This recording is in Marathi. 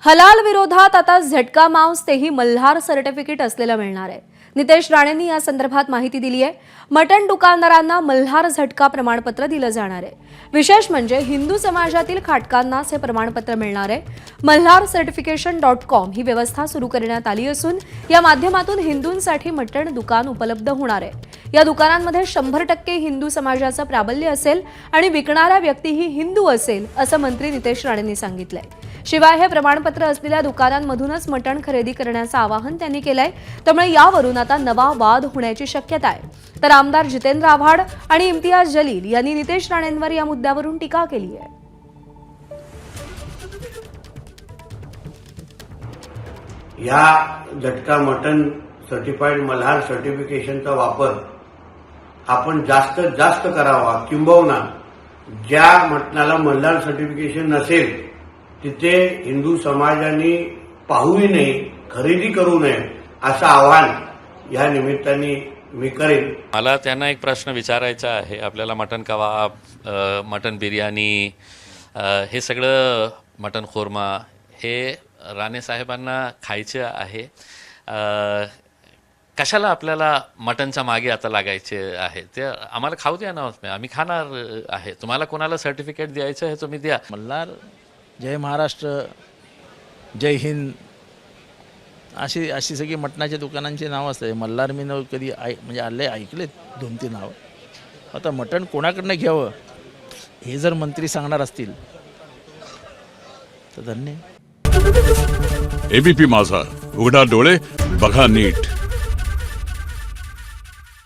हलाल विरोधात आता झटका मांस तेही मल्हार सर्टिफिकेट असलेलं मिळणार आहे। नितेश राणेंनी या संदर्भात माहिती दिली आहे। मटण दुकानदारांना मल्हार झटका प्रमाणपत्र दिलं जाणार आहे। विशेष म्हणजे हिंदू समाजातील खाटकांनाच हे प्रमाणपत्र मिळणार आहे। malharcertification.com ही व्यवस्था सुरू करण्यात आली असून या माध्यमातून हिंदूंसाठी मटण दुकान उपलब्ध होणार आहे। या दुकानांमध्ये 100% हिंदू समाजाचं प्राबल्य असेल आणि विकणारा व्यक्तीही हिंदू असेल असं मंत्री नितेश राणेंनी सांगितलंय। शिवाय हे प्रमाणपत्र असलेल्या दुकानांमधूनच मटण खरेदी करण्याचं आवाहन त्यांनी केलंय। त्यामुळे यावरून आता नवा वाद होण्याची शक्यता आहे। तर आमदार जितेंद्र आव्हाड आणि इम्तियाज जलील यांनी नितेश राणेंवर या मुद्द्यावरून टीका केली आहे। या झटका मटन सर्टिफाईड मल्हार सर्टिफिकेशनचा वापर आपण जास्तीत जास्त करावा, किंबहुना ज्या मटणाला मल्हार सर्टिफिकेशन नसेल तिथे हिंदू समाजाने पाहूही नये, खरेदी करू नये असं आवाहन या निमित्ताने मी करेन। मला त्यांना एक प्रश्न विचारायचा आहे। आपल्याला मटन कबाब, मटन बिर्याणी, हे सगळं मटन खोरमा हे राणे साहेबांना खायचे आहे। कशाला आपल्याला मटनच्या मागे आता लागायचे आहे? ते आम्हाला खाऊ द्या ना, आम्ही खाणार आहे। तुम्हाला कोणाला सर्टिफिकेट द्यायचं आहे तुम्ही द्या। मल्हार, जय महाराष्ट्र, जय हिंद अशी अशी सगळी मटणाच्या दुकानांची नावं असतात। मल्हार मी कधी म्हणजे ऐकले 2-3 नावं। आता मटण कोणाकडनं घ्यावं हे जर मंत्री सांगणार असतील तर धन्य। एबीपी माझा, उघडा डोळे बघा नीट।